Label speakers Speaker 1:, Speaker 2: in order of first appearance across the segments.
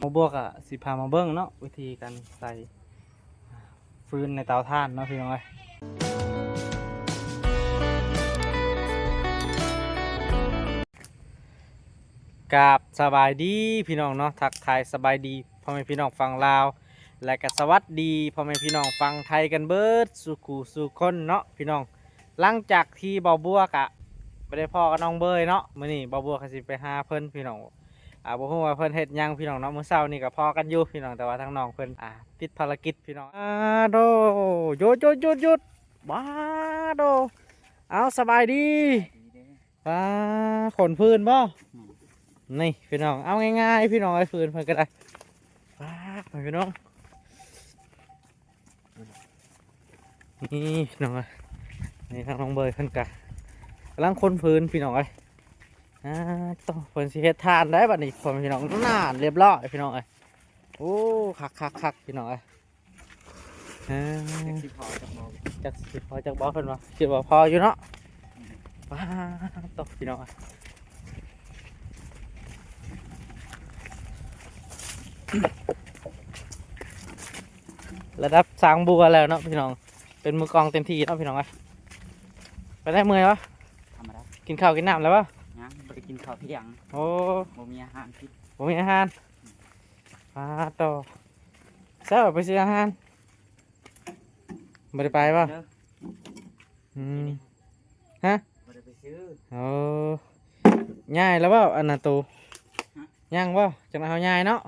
Speaker 1: มาบวกอ่ะสิพามาเบิ้งเนาะวิธีการใส่ฟืนในเตาถ่านเนาะพี่น้องเอ้ยกราบสบายดีพี่น้องเนาะทักทายสบายดีพ่อแม่พี่น้องฟังลาวและก็สวัสดีพ่อแม่พี่น้องฟังไทยกันเบิดสุขูสุคนเนาะพี่น้องหลังจากที่เบาบัวกะไปได้พ่อกับน้องเบยเนาะมื้อนี้เบาบัวก็สิไปหาเพิ่นพี่น้องบ่ฮู้ว่าเพิ่นเฮ็ดหยังพี่น้องเนาะมื้อเช้านี่ก็พอกันอยู่พี่น้องแต่ว่าทางน้องเพิ่นติดภารกิจพี่น้องโดหยุดบ้าโดเอาสบายดีขนพื้นบ่นี่พี่น้องเอาง่ายๆพี่น้องไอ้พื้นเพิ่นก็ได้พี่น้องนี่พี่น้องนี่ทางน้องเบยเพิ่นกะกำลังคนพื้นพี่น้องต้องเพิ่นสิเฮ็ดทานได้บัดนี้พ่อพี่น้องน่านเรียบร้อยพี่น้องโอ้คักพี่น้องจักสิพอจักบ่เพิ่นว่าคิดว่าพออยู่เนาะตกพี่น้องระดับสางบัวแล้วเนาะพี่น้องเป็นมือกองเต็มที่เนาะพี่น้องไปได้เมื่อยวะ
Speaker 2: ธรรมดา
Speaker 1: กินข้าวกินน้ำแล้ววะ
Speaker 2: ยังไม่ได้กินข้าวเที่ยง
Speaker 1: โอ้
Speaker 2: บ่มีอาหารกิน
Speaker 1: บ่มีอาหารต่อแซ่บไปซื้ออาหารไม่ได้ไปป่ะฮะ
Speaker 2: ไม่ได้ไปซื้อ
Speaker 1: โอ้ง่ายแล้วว่าอันนั้นตูย่างว่าจังหวะเขาง่ายเนาะ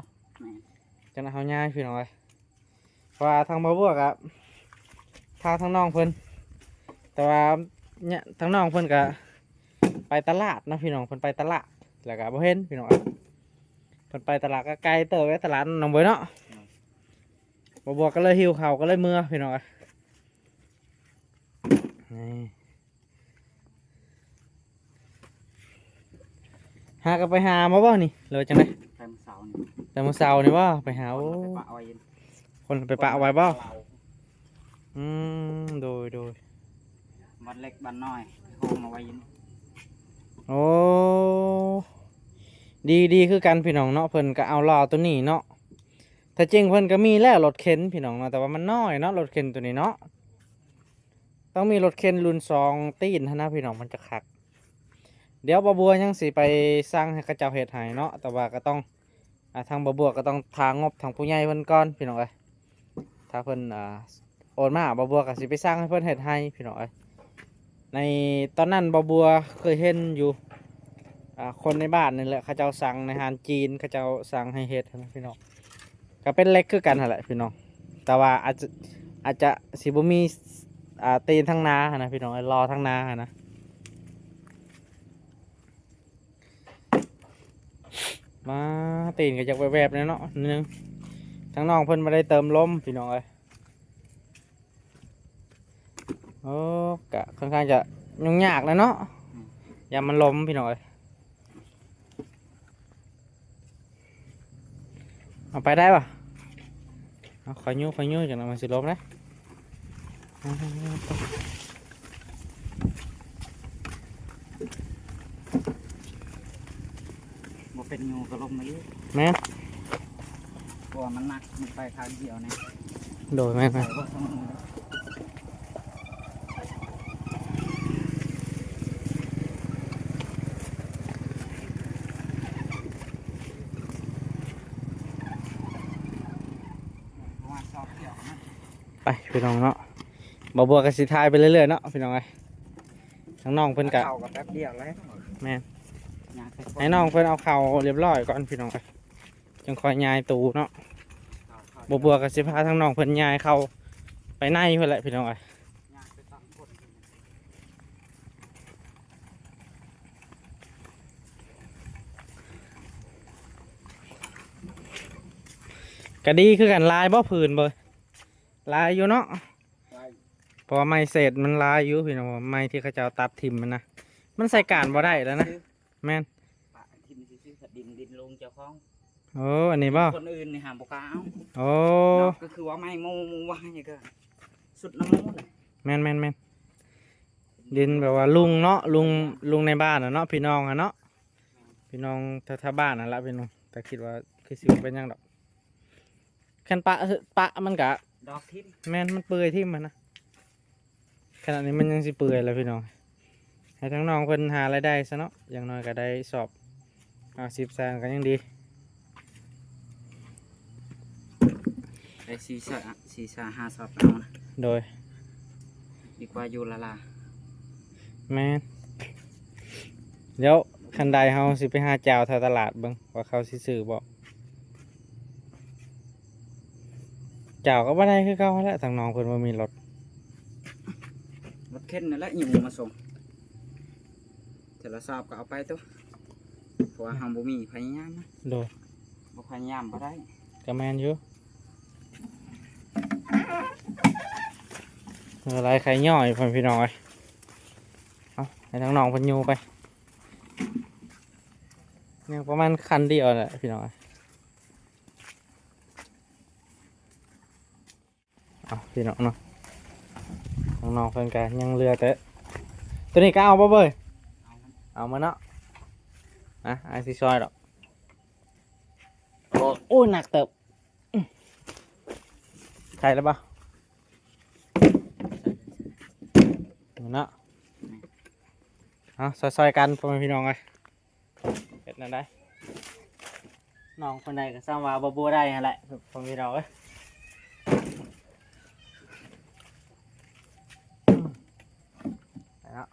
Speaker 1: จังหวะเขาง่ายพี่น้องว่าทางบ่าวบวกอะพาทางน้องเพิ่นแต่ว่าเนี่ยทางน้องเพิ่นก็ไปตลาดนะพี่น้องเพิ่นไปตลาดแล้วก็บ่เห็นพี่น้องเพิ่นไปตลาดก็ไกลเติบไว้ตลาดน้องเบยเนาะบ่าวบวกก็เลยหิวข้าวก็เลยเมื่อพี่น้องนี่หาก็ไปหามาบ่นี่เลยจังได๋แต่มื้อเช้านี่ว่าไปหาคนไปปะเอาไว้บ่โดย
Speaker 2: บันเล็กบันน้อยโฮมเอาไว้ยิน
Speaker 1: โอ้ดีคือกันพี่น้องเนาะเพิ่นก็เอาล้อตัวนี้เนาะถ้าจริงเพิ่นก็มีแล้วรถเข็นพี่น้องเนาะแต่ว่ามันน้อยเนาะรถเข็นตัวนี้เนาะต้องมีรถเข็นรุ่น2ตีนนะพี่น้องมันจะคักเดี๋ยวบ่บัวยังสิไปสร้างให้เขาเจ้าเฮ็ดให้เนาะแต่ว่าก็ต้องทางบ่บัวก็ต้องทางงบทางผู้ใหญ่เพิ่นก่อนพี่น้องถ้าเพิ่นโอนมาบ่บัวก็สิไปสร้างให้เพิ่นเฮ็ดให้พี่น้องในตอนนั้นบ่บัวเคยเห็นอยู่คนในบ้านนี่แหละเขาเจ้าสั่งในอาหารจีนเขาเจ้าสั่งให้เฮ็ดนะพี่น้องก็เป็นเล็กคือกันนั่นแหละพี่น้องแต่ว่าอาจจะสิบ่มีตีนทั้งนานะพี่น้องรอทั้งนานะมาตีนก็จะแวบๆเนาะนึงทั้งน้องเพิ่นมาได้เติมลมพี่น้องโอ้กะค่อนข้างจะยุ่งยากเลยเนาะอย่ามันล้มพี่น้องเอาไปได้ป่ะเอาขอยุ่จากนั้นมันสิล้มนะ
Speaker 2: บ่เป็นงูก็ลมมาอยู่
Speaker 1: แม่
Speaker 2: เพราะว่ามันหนักมันไปทางเดียวนะ
Speaker 1: โดยแม่ไปพี่น้องเนาะบ่บัวกับสีทายไปเรื่อยๆเนาะพี่น้องทั้งน้องเพิ่นกะ
Speaker 2: แป๊บเดียวแล้ว
Speaker 1: แม่ให้น้องเพิ่นเอาเข่าเรียบร้อยก่อนพี่น้องจังคอยยายตูเนาะบ่บัวกับสีพาทั้งน้องเพิ่นยายเข้าไปในเพื่อนแหละพี่น้องก็ดีคือกันลายบ่ผืนเบยลายอยู่เนาะพอไม้เศษมันลายอยู่พี่น้องไม้ที่เขาจะตัดทิมมันนะมันใส่การบ่ได้แล้วนะแม่น
Speaker 2: ดินลงเจ้าของ
Speaker 1: โอ้อันนี้บ่
Speaker 2: คนอื่นในหามปกา
Speaker 1: โอ้
Speaker 2: ก็คือว่าไม้มูว่าอย่างเงี้ยสุดน้ำมูน
Speaker 1: แม่นดินแบบว่าลุงเนาะลุงในบ้านเนาะพี่น้องเนาะพี่น้องแถวบ้านนั่นแหละพี่น้องแต่คิดว่าคื คือสิเป็นหยังดอกแค่นปะมันกะ
Speaker 2: ดอกทิพย์
Speaker 1: แม่นมันเปื่อยที่มันนะขณะนี้มันยังสิเปื่อยแล้วพี่น้องให้ทั้งน้องเพิ่นหารายได้ซะเนาะอย่างน้อยก็ได้สอบ10 แสนก็ยังดี
Speaker 2: ได้4 5 สอบเอานะ
Speaker 1: โดย
Speaker 2: ดีกว่าอยู่ละลา
Speaker 1: แม่นเดี๋ยวคันใดเฮาสิไปหาเจ้าแถวตลาดเบิ่งว่าเขาสิซื้อบ่เจ้าก็บ่ได้คือเก่าแหล้วทางน้องเพิ่นบ่มีรถ
Speaker 2: รถเข็นนั่นแหละอยู่มาส่งแต่ละสอบก็เอาไปตัวเพราะว่าเฮาบ่มีพยายามนะ
Speaker 1: โดย
Speaker 2: บ่พยายามบ่ได้
Speaker 1: ก็แม่นอยู่อะไรใครย่อยพ่อพี่น้องเอ้ยเอาให้ทางน้องเพิ่นอยู่ไปยังประมาณคันเดียวแหละพี่น้องเอ้ยเอาพี่น้องเนาะทางน้องเพิ่นก็ยังเหลือแต่ตัวนี้ก็เอาบ่เบ้ย
Speaker 2: เอามัน
Speaker 1: เอามาเนาะไอ้สิซอยดอกโอ้ยหนักเติบใช่แล้วปะเนาะเอาซอยๆกันพ่อแม่พี่น้องเลยเฮ็ดนั่นได้น้องคนใดก็สร้างว่าบัวได้นั่นแหละพ่อแม่พี่น้องเอ้ยไปเนาะ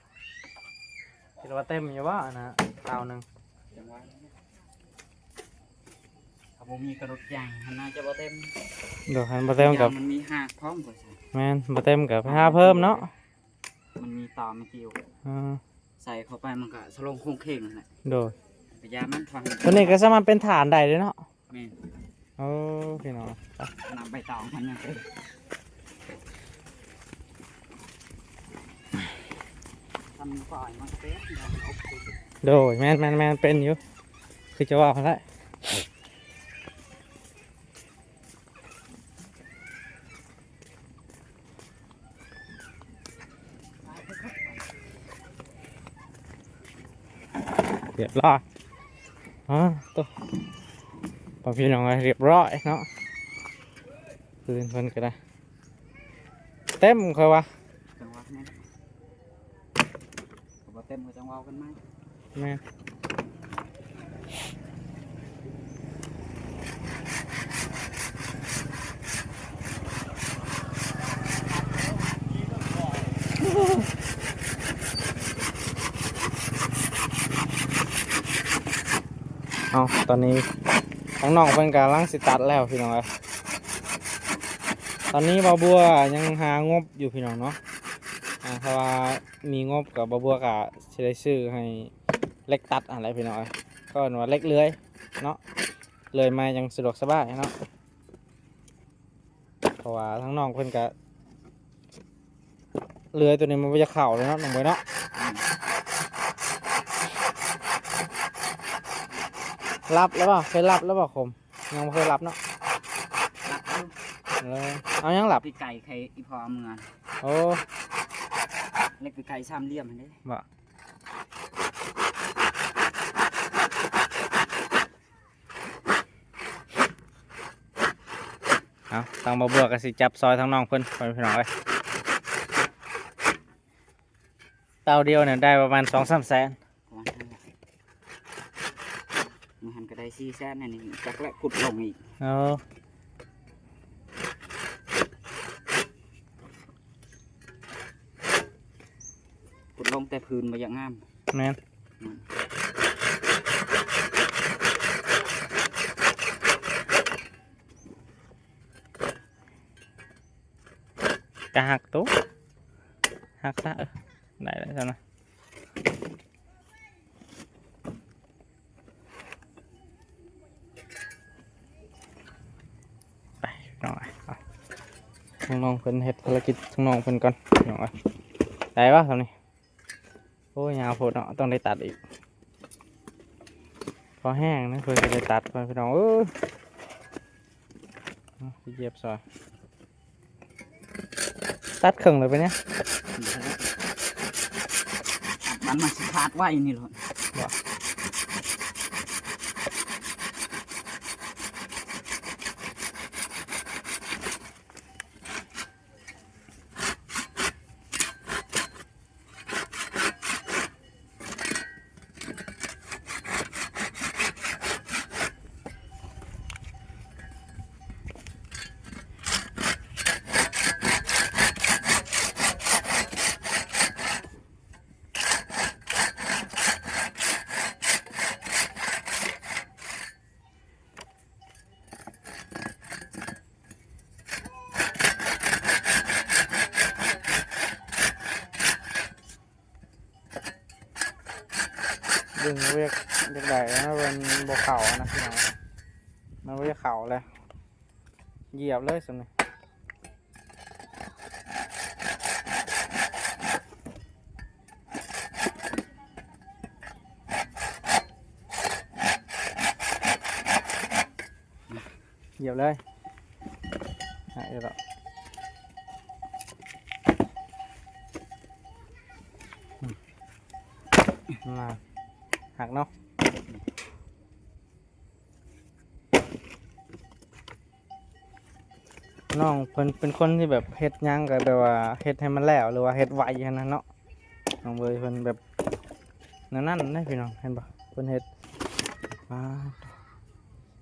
Speaker 1: คิดว่าเต็มอยู่วะนะเตาหนึ่ง
Speaker 2: จังหวะนั้นนะถ้าบ่มีกระดกยางมันน่าจะบ่เต็ม
Speaker 1: เดี๋ยวหันมาเต็มกับ
Speaker 2: ยางมันมีหากพร้อมกว่าใส่
Speaker 1: แมนมาเต็มกับห้าเพิ่มเนาะ
Speaker 2: มันมีต่อไม่เกี่ยว
Speaker 1: อ่า
Speaker 2: ใส่เข้าไปมันก็สลงโคงเคงนั่นแหละ
Speaker 1: โดย
Speaker 2: พยายามมันฟัง
Speaker 1: ตัวนี้ก็สามารถเป็นฐานได้เลยเนาะ
Speaker 2: แม่น
Speaker 1: โอ้พี่น้องไป
Speaker 2: นำใบตองมันยังเป็นทำก่อนมันเป็นเอาไป
Speaker 1: โดยแมนเป็นอยู่คือจะว่าเขาได้เรียบร้อยตัวพอพี่น้องเรียบร้อยเนาะคืนเพิ่นก็ได้เต็มเคยวะ
Speaker 2: จังหวะนี้ก็บ่เต็มก็จังหวะกันไหม
Speaker 1: แม่เอาตอนนี้ทั้งน้องเพิ่นกำลังสิตัดแล้วพี่น้องเอ้ยตอนนี้บ่าวบัวยังหางบอยู่พี่น้องเนาะเพราะว่ามีงบกับบ่าวบัวก็สิได้ซื้อให้เล็กตัดอะไรพี่น้องเอ้ยก็ว่าเล็กเลื้อยเนาะเลื้อยมายังสะดวกสบายเนาะเพราะว่าทั้งน้องเพิ่นก็เลื้อยตัวนี้มันบ่จะเข้าเลยเนาะน้องเบ้ยเนาะรับแล้วเปล่าเคยรับแล้วเปล่าคมยังไม่เคยรับเนาะ
Speaker 2: รับอยู่
Speaker 1: เอายังหลับ
Speaker 2: ปีไก่ใครอีพอเมือง
Speaker 1: โอ้
Speaker 2: เล็กปีไก่ซ้ำเหลี่ยมอันนี้
Speaker 1: บ่เอาทางบ่บัวก็สิจับซอยทางน้องเพิ่นไปพี่น้องเอ้ยเตาเดียวเนี่ยได้ประมาณ 2-3 แสน
Speaker 2: ประมาณนั้นแหละมันหันก็ได้4 แสนอันนี้จักและขุดลงอีก
Speaker 1: เอา
Speaker 2: ขุดลงแต่พื้นมาอย่างงาม
Speaker 1: แม่นกะหักตุ๊หักซะได้แล้วจ้ะนะไปน้องเอาน้องเพิ่นเฮ็ดภารกิจน้องเพิ่นก่อนน้องได้ปะตอนนี้โอ้ยยาวโพดเนาะต้องได้ตัดอีกพอแห้งนะเพิ่นจะได้ตัดไปพี่น้องพี่เหยียบซอยตัดครึ่งเลยไปเนี่ย
Speaker 2: มันมาสิขาดไว้นี่เลย
Speaker 1: ดึงเรียกเด็กใหญ่แล้วมันบกเข่านะพี่น้องมันเรียกเข่าเลยเหยียบเลยสิเหยียบเลยหายแล้วมาหักเนาะน้องเป็นคนที่แบบเฮ็ดหยังก็แบบว่าเฮ็ดให้มันแล้วหรือว่าเฮ็ดไวขนาดนั้นเนาะน้องเบยเพิ่นแบบนั่นได้พี่น้องเห็นปะเพิ่นเฮ็ดมา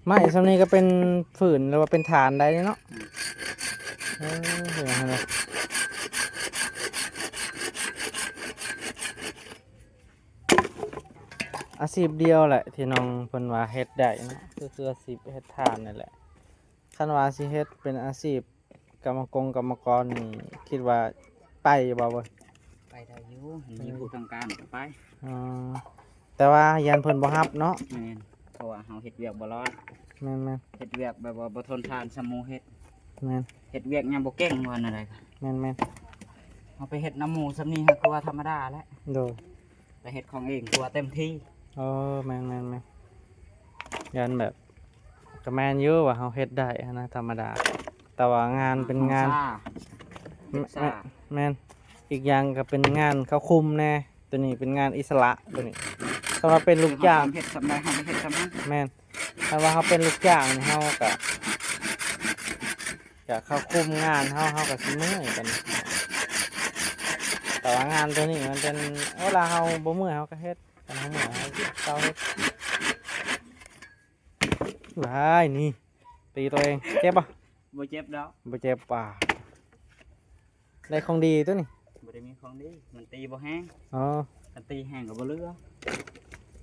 Speaker 1: ไม้สำนี้ก็เป็นฝืนหรือว่าเป็นฐานได้เนาะเห็นไหมอาชีพเดียวแหละที่น้องเพิ่นว่าเฮ็ดได้เนาะคืออาชีพเฮ็ดฐานนั่นแหละคันว่าสิเฮ็ดเป็นอาชีพกรรมกรนี่คิดว่าไปบ่เว้ย
Speaker 2: ไปได้อยู่มีผู้ต้องการก็ไป
Speaker 1: อ๋อแต่ว่ายันเพิ่นบ่ฮับเนาะ
Speaker 2: แม่นเพราะว่าเฮาเฮ็ดเวียกบ่รอด
Speaker 1: แม่น
Speaker 2: เฮ็ดเวียกแบบว่าบ่ทนทานสมูเฮ็ด
Speaker 1: แม่น
Speaker 2: เฮ็ดเวียกยังบ่เก่งว่านั่นใดก็
Speaker 1: แม่น
Speaker 2: เฮาไปเฮ็ดน้ำหมูซำนี้ฮะคือว่าธรรมดาแหละ
Speaker 1: โดย
Speaker 2: แต่เฮ็ดของเองคือว่าเต็มที่
Speaker 1: แม่นยันแบบก็แม่นอยู่ว่าเฮาเฮ็ดได้หั้นนะธรรมดา แต่ว่างานเป็นงาน
Speaker 2: เฮ็ดซ่า
Speaker 1: แม่นอีกอย่างก็เป็นงานเขาคุมแน่ตัวนี้เป็นงานอิสระตัวนี้สำหรับเป็นลูกจ้าง
Speaker 2: เฮ็ดสำใดเฮาไปเฮ็ดสำนั้น
Speaker 1: แม่นถ้าว่าเขาเป็นลูกจ้างนี่เขาก็เขาคุมงานเขาก็สิเมื่อยกัน แต่ว่างานตัวนี้มันเป็นเวลาเขาบ่เมื่อยเขาก็เฮ็ดกันเขาเมื่อยเขาเฮ็ดว้ายนี่ตีตัวเองเจ็บปะ
Speaker 2: บ่เจ็บดอก
Speaker 1: บ่เจ็บป่ะได้ของดีตัวนี้
Speaker 2: บ่ได้มีของดีมันตีบ่แห้ง
Speaker 1: อ๋อ
Speaker 2: กันตีแห้งก็บ่เหลือ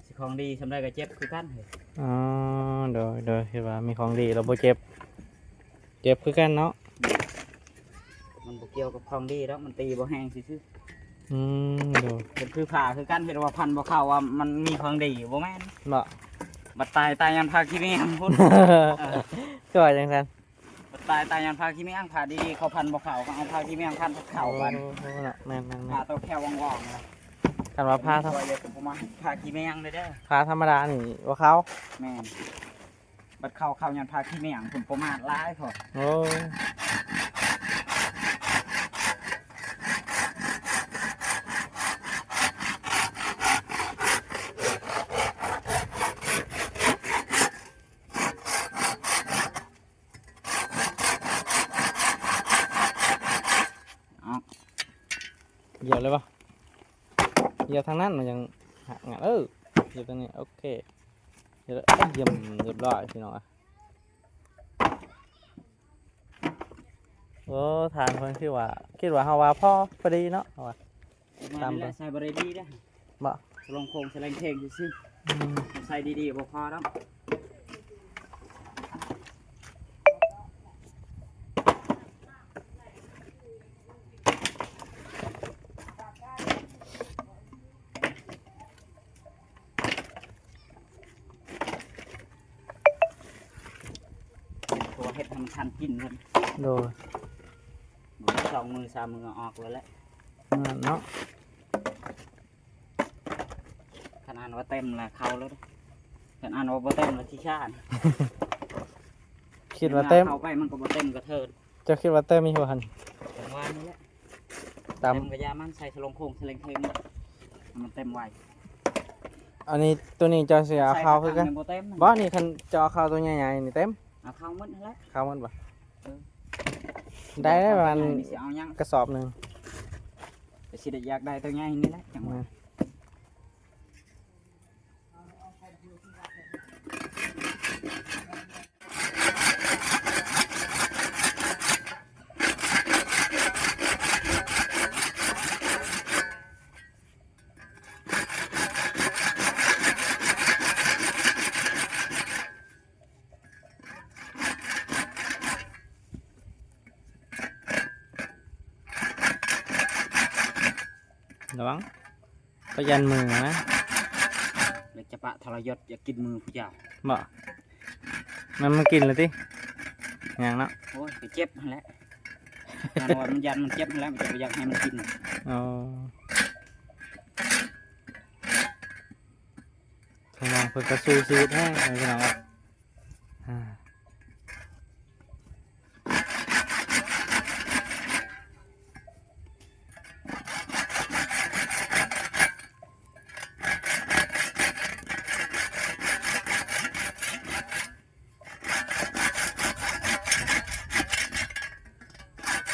Speaker 2: สิของดีสำใดก็เจ็บคือกันเฮ้ย
Speaker 1: อ๋อโดยคือว่ามีของดีเราบ่เจ็บคือกันเนาะ
Speaker 2: มันบ่เกี่ยวกับของดีดอกมันตีบ่แห้งซื่อ
Speaker 1: โดย
Speaker 2: ๆเป็นคือผ่าคือกันเฮ็ดว่าพันบ่เข้าว่ามันมีของดีบ่แม่น
Speaker 1: เนาะ
Speaker 2: บัดตายยันพาขี้เมียงพุ่น
Speaker 1: ก็ว่าจังซั่น
Speaker 2: บัดตายยันพาขี้เมียงผ่าดีๆเขาพันบ่เข้าเขาเอาพาขี้เมียงพันเข้ากัน
Speaker 1: เนาะแม่น
Speaker 2: ผ่าตัวแค่ว่องๆนะ
Speaker 1: กันว่าผ้า
Speaker 2: ตัวเดียวผมมาพาขี้เมียงเลยเด้อ
Speaker 1: ผ้าธรรมดานี่ว่าเขา
Speaker 2: แม่นบัดเข้ายันพาขี้เมียงผมประมาทร้ายพอ
Speaker 1: โอ้ย
Speaker 2: เอา
Speaker 1: เหยียบเลยปะเหยียบทางนั้นมันยังหักงานเหยียบตรงนี้โอเคเหยียบเรียบร้อยพี่น้องอ่ะโอ้ทานคนคิดว่าเฮาว่าพ่อพอดีเนาะเอาว่า
Speaker 2: ตามไปใส่บริดีเด้อ
Speaker 1: บ่
Speaker 2: สลงโคงสลงเพลงซื่อๆใส่ดีๆบ่พอแล้วตัวเฮ็ดทำทันกินเลย
Speaker 1: โดย
Speaker 2: 2 มือ 3 มือออกเลยแหละ
Speaker 1: นั่นเนาะ
Speaker 2: ขนาดว่าเต็มแล้วเข้าแล้วเด้อขนาดว่าบ่เต็มแล้วที่ชาติ
Speaker 1: คิดว่าเต็ม
Speaker 2: เข้าไปมันก็บ่เต็มกระเทิน
Speaker 1: เจะคิดว่าเต็มมีหัวหัน
Speaker 2: แต่ว่านี่แหละ
Speaker 1: ตาม
Speaker 2: เต็มกระยามันใส่สลงโคงสลงเพลงมันเต็มไว
Speaker 1: อันนี้ตัวนี้จะเสียข้าวคือกัน
Speaker 2: ใส่บ่เต็ม
Speaker 1: บ่นี่คันจะเอาข้าวตัวใหญ่ๆนี่เต็ม
Speaker 2: เอาเข้าหมดนั่นแหละ
Speaker 1: ข้าวมันบ่ได้ประมาณ
Speaker 2: นี่สิเอายัง
Speaker 1: กระสอบหนึง
Speaker 2: แต่สิได้อยากได้ตัวใหญ่นี่แหละจังหวะ
Speaker 1: ระวังประยันมือนะ
Speaker 2: ปะทรยศอย่ากินมือผู้เจ้า
Speaker 1: บ่มันมากินเลยติอย่างเนาะ
Speaker 2: โอ้ยไปเจ็บนั่นแหละการว่ามันยันมันเจ็บนั่นแหละมันจะไปอยากให้มันกิน
Speaker 1: อ๋อพี่น้องเพิ่นก็สู้ชีวิตแห้งพี่น้องครับอ่า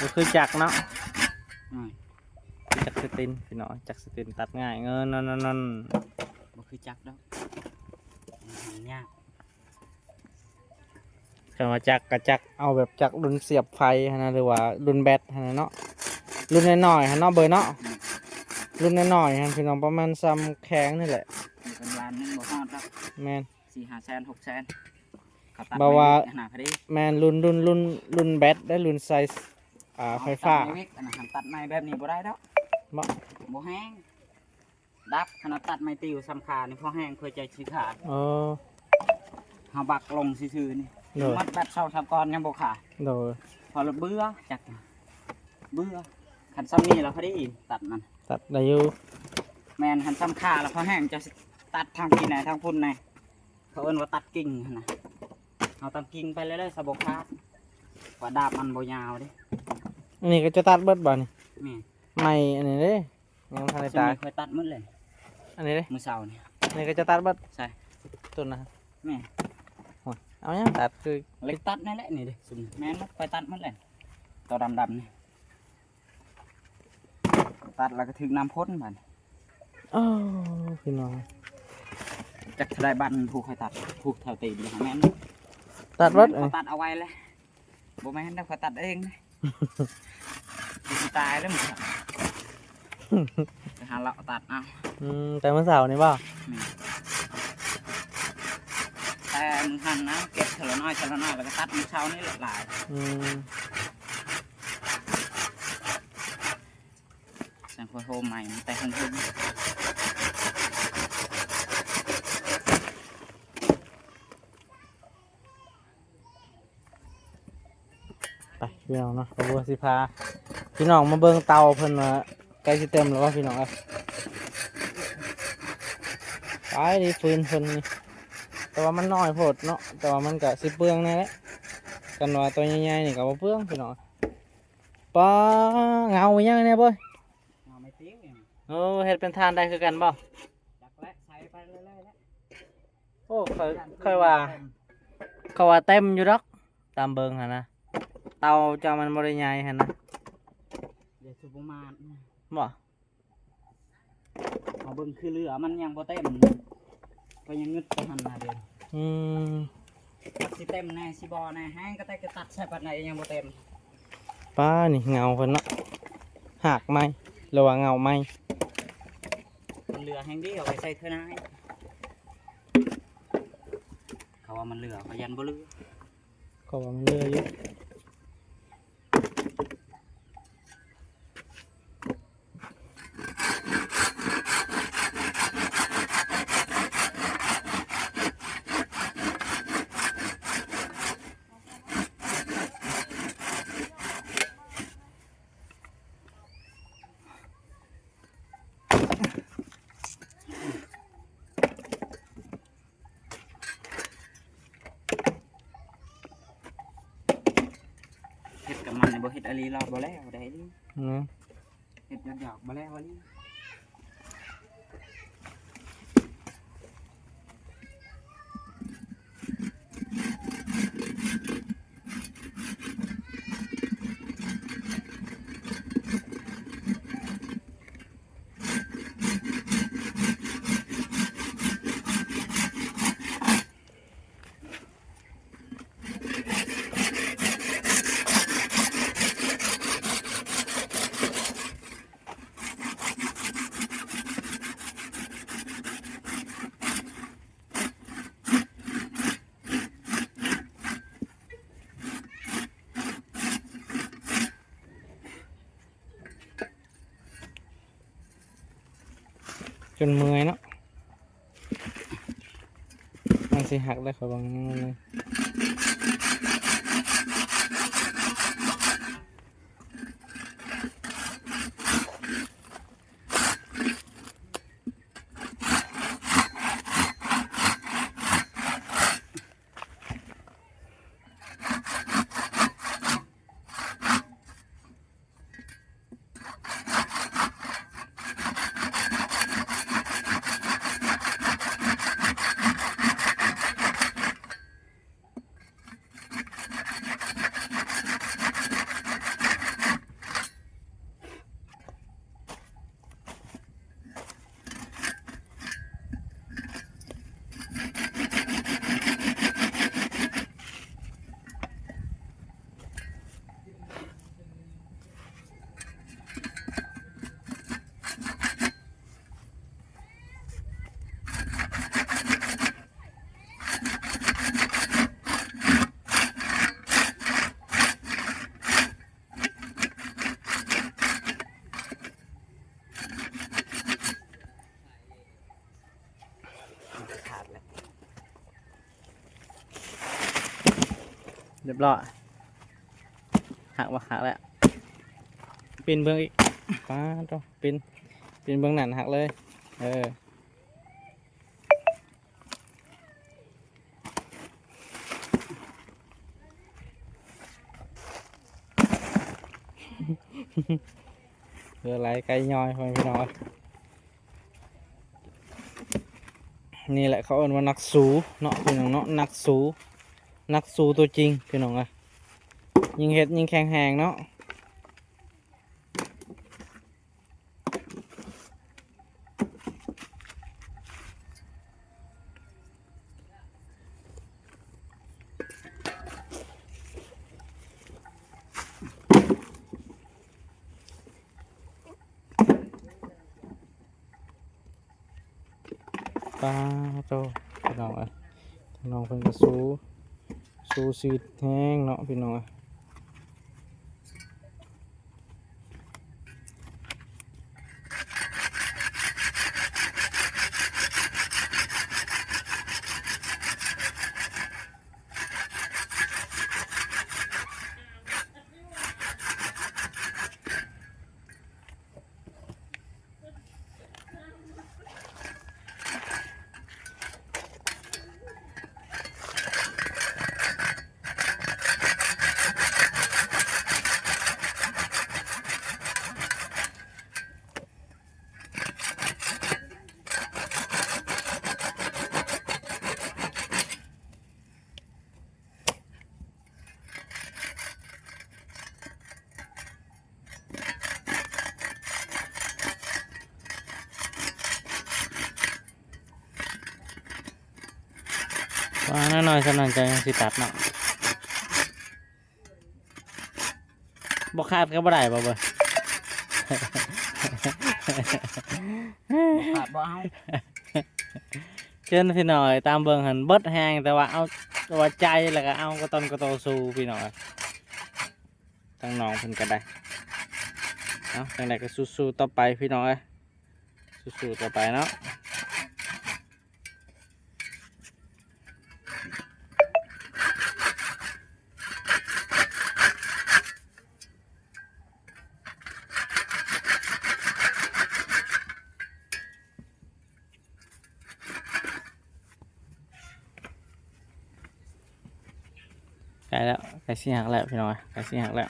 Speaker 1: ก็คือจักรเนาะ
Speaker 2: อืม
Speaker 1: จักรสตินพี่น้องจักรสตินตัดง่ายเงินนั่น
Speaker 2: บ่คือจักดอกมันยาก
Speaker 1: กันว่าจักรกะจักรเอาแบบจักรรุ่นเสียบไฟหั้นนะหรือว่ารุ่นแบตหั้นนะเนาะรุ่นน้อยๆหันเนาะเบอร์เนาะรุ่นน้อยๆหันพี่น้องประมาณซ้ำแข้งนี่แหละ
Speaker 2: มีเป็นล้านหนึงบ่ฮอดดอก
Speaker 1: แมน
Speaker 2: 4-5 แสน 6 แสนเขาตัด
Speaker 1: บ่ว่า
Speaker 2: ขนาดพอดี
Speaker 1: แมนรุ่นแบตได้รุ่นไซส์ไฟฟ้า
Speaker 2: ตัดไม่เวกอันนั้นหันตัดไม้แบบนี้บ่ได้ดอก
Speaker 1: บ่
Speaker 2: บ่แห้งดับขนาดตัดไม้ติวสำคัญนี่พอแห้งเคยใจสิขาด
Speaker 1: เออ
Speaker 2: เฮาบักลงซื่อๆนี่
Speaker 1: โดย
Speaker 2: มัดแบบ2-3ก้อนยังบ่ขาด
Speaker 1: โดย
Speaker 2: พอเราเบื่อจักเบื่อคันซ้ำนี่แล้วพอดีตัดมัน
Speaker 1: ตัดได้อยู่
Speaker 2: แมนคันซ้ำค่าแล้วพอแห้งจะสิตัดทางพี่ไหนทางพุ่นไหนเขาเอิ้นว่าตัดกิ่งหั่นนะเอาตามกิ่งไปเรื่อยๆสะบกขาดว่าดาบมันบ่ยาวเด้
Speaker 1: อันนี้ก็จะตัดเบิดบ่นี่
Speaker 2: แม่
Speaker 1: ไม่อันนี้เด้ยังทันได้
Speaker 2: ซึ่ง
Speaker 1: ตาย
Speaker 2: เคยตัดหมดเลย
Speaker 1: อันนี้เด้
Speaker 2: มื้อเช้านี่
Speaker 1: อันนี้ก็จะตัดเบิด
Speaker 2: ใช่
Speaker 1: ต้นนะ
Speaker 2: แม่
Speaker 1: โอ้ยเอายังตัดคือ
Speaker 2: เล็กตัดนั่นแหละนี่เด้ซุ่มแม่นไปตัดหมดเลยตัวดำๆนี่ตัดแล้วก็ถึงน้ำพ่นบัด
Speaker 1: อ้าวพี่น้อง
Speaker 2: จักทลายบ้านผูกให้ตัดผูกแถวตีนเลยแม่น
Speaker 1: ตัดเบิด
Speaker 2: เขาตัดเอาไว้เลยบ่แม่นได้เขาตัดเองเลยสิตายแล้วมึงไปหาเราตัดเอา
Speaker 1: แต่เมื่อเสาร์นี่บ่
Speaker 2: แต่มึงหันนะเก็บเทละน้อยแล้วก็ตัดมึงเช้านี่หลาย
Speaker 1: อืม
Speaker 2: สังโฆใหม่แต่คงคือ
Speaker 1: ไปพี่น้องเนาะขบวนสิพาพี่น้องมาเบิ่งเตาเพิ่นว่าใกล้สิเต็มแล้วว่าพี่น้องไปดิฟืนเพิ่นนี่แต่ว่ามันน้อยโพดเนาะแต่ว่ามันก็สิเปลืองแน่แหละกันว่าตัวใหญ่ๆนี่ก็บ่เปลืองพี่น้องปลาเงาอีหยังเนี่ยบ่ย
Speaker 2: เอาไม่ติ้งอย่าง
Speaker 1: โอ้เฮ็ดเป็นทานได้คือกันบ่
Speaker 2: จักและใส่ไปเรื่อยๆแล้ว
Speaker 1: โอ้ค่อยว่าเขาว่าเต็มอยู่ดอกตามเบิ่งหั่นนะเตาเจ้ามันบ่ได้ใหญ่หั่นนะ
Speaker 2: เดี๋ยวสุประมาณ
Speaker 1: บ่
Speaker 2: เอาเบิ่งคือเรือมันยังบ่เต็มก็ยังงึดประมาณนาเดียว
Speaker 1: อืม
Speaker 2: สิเต็มแน่สิบ่แน่แห้งก็แต่จะตัดใส่ปัดไหนยังบ่เต็ม
Speaker 1: ป้านี่เงาเพิ่นเนาะหักไหมหรือว่าเงาไหม
Speaker 2: มันเรือแห้งดีเอาไปใส่เท่านั้นเขาว่ามันเรือเขายันบ่เรือ
Speaker 1: ก็ว่ามันเลื่อยอยู่
Speaker 2: เฮ็ดกับมันนี่บ่เฮ็ดอะไรรอบบ่แล้วได้ดิ
Speaker 1: นะ
Speaker 2: เฮ็ดหยอกๆบ่แล้วดิ
Speaker 1: จนเมื่อยเนาะ สิหักได้ขอบางนึง
Speaker 2: ขาดแล้ว
Speaker 1: เรียบร้อยหักแล้วปีนเบื้องอีกป้าต้องปีนเบื้องหนันหักเลยอะไรไก่ย่อยพ่อพี่น้องนี่แหละเขาเอิ้นว่านักสู้เนาะพี่น้องเนาะนักสู้ตัวจริงพี่น้องยิงเห็ดยิงแข็งแหงเนาะปลาโตพี่น้องน้องเพิ่นก็สู้ชีวิตแห้งเนาะพี่น้องว่าน้อยๆสำนักใจยังสิตัดเนาะบ่คาดก็บ่ได้บ่
Speaker 2: ขาดบ่เอา
Speaker 1: เชิญพี่น้อยตามเบิ่งหันเบิดแห้งแต่ว่าเอาตัวใจแล้วก็เอาก็ตอนก็โตสู้พี่น้อยทั้งน้องเพิ่นก็ได้เอาจังไดก็สู้ๆต่อไปพี่น้อยสู้ๆต่อไปเนาะใกล้แล้วใกล้สิหักแล้วพี่น้อยใกล้สิหักแล้ว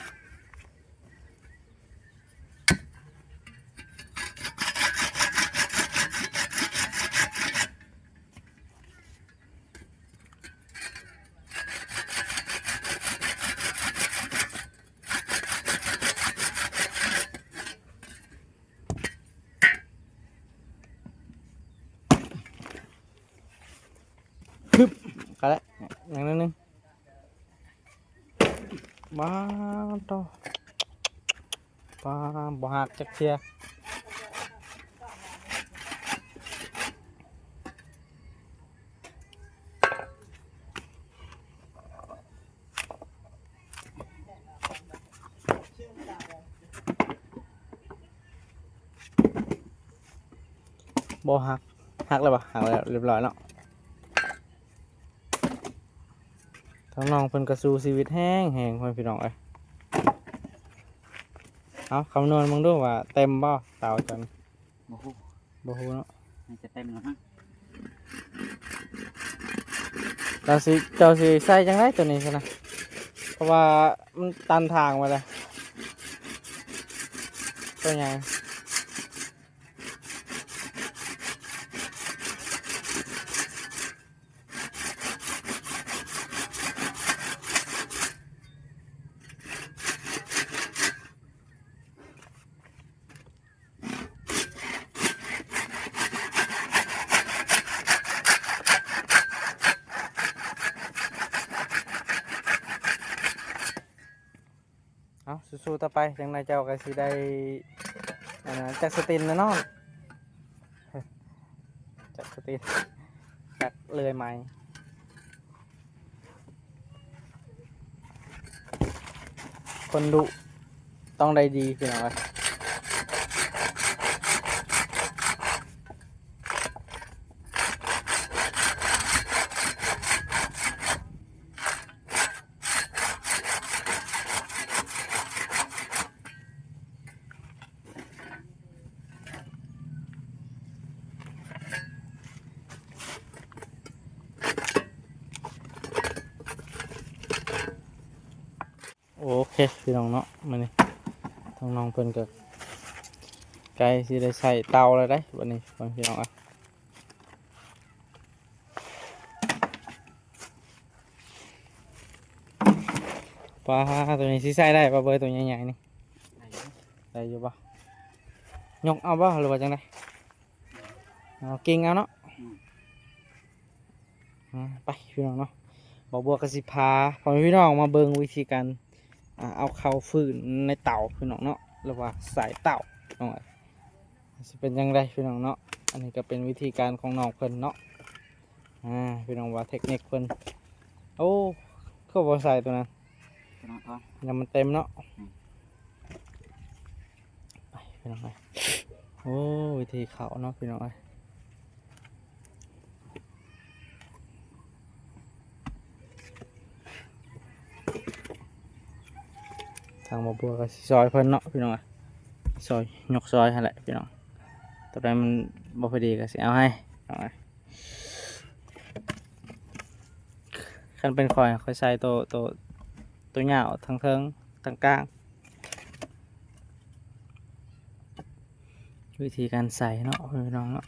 Speaker 1: ก็แล้วอย่างนึงบ้าต่อบ้าบ่หักจักเทียบ่หักแล้วบ่หักแล้วเรียบร้อยเนาะ ทั้งน้องเพิ่นก็สู้ชีวิตแห้งแหงพี่น้องเอ้ยเอาคำนวณมึงดูว่าเต็มบ่เตาจัง
Speaker 2: บ่ฮู้
Speaker 1: บ่ฮู้เนาะ
Speaker 2: น่าจะเต็มแล้วมั้ง
Speaker 1: เจ้าสิใส่จังไดตัวนี้ซะนะเพราะว่ามันตันทางมาเลยตัวใหญ่เอาสู้ๆต่อไปจังไดเจ้าก็สิได้จักสตินนะเนาะจักสตินจักเลยไหมคนดุต้องได้ดีพี่น้องเอ้ยโอเคพี่น้องเนาะมื้อนี้ทางน้องเพิ่นก็ใกล้สิได้ใส่เตาแล้วได้วันนี้พี่น้องเอ้ยปลาตัวนี้สิใส่ได้ปลาเบอร์ตัวใหญ่ๆนี่ ได้อยู่ป่ะยกเอาป่ะหรือว่าจังไดเอากิ่งเอาเนาะไปพี่น้องเนาะบอกบัวกสิพาพอพี่น้องมาเบิ่งวิธีการเอาเข้าฟืนในเตาพี่น้องเนาะหรือว่าสายเตาน้องเอ้ยสิเป็นยังไงพี่น้องเนาะอันนี้ก็เป็นวิธีการของน้องเพิ่นเนาะพี่น้องว่าเทคนิคเพิ่นโอ้เขาบ่ใส่ตัวนั้น
Speaker 2: พี่น้องท้อง
Speaker 1: ยังมันเต็มเนาะไปพี่น้องไปโอ้วิธีเขาเนาะพี่น้องไปทางบ่บัวก็สิซอยเพิ่นเนาะพี่น้องซอยยกซอยให้แหละพี่น้องต่อไปมันบ่พอดีก็สิเอาให้พี่น้องคันเป็นคอยใส่ตัวเหยาวทั้งเทิงทั้งกลางวิธีการใส่เนาะพี่น้องเนาะ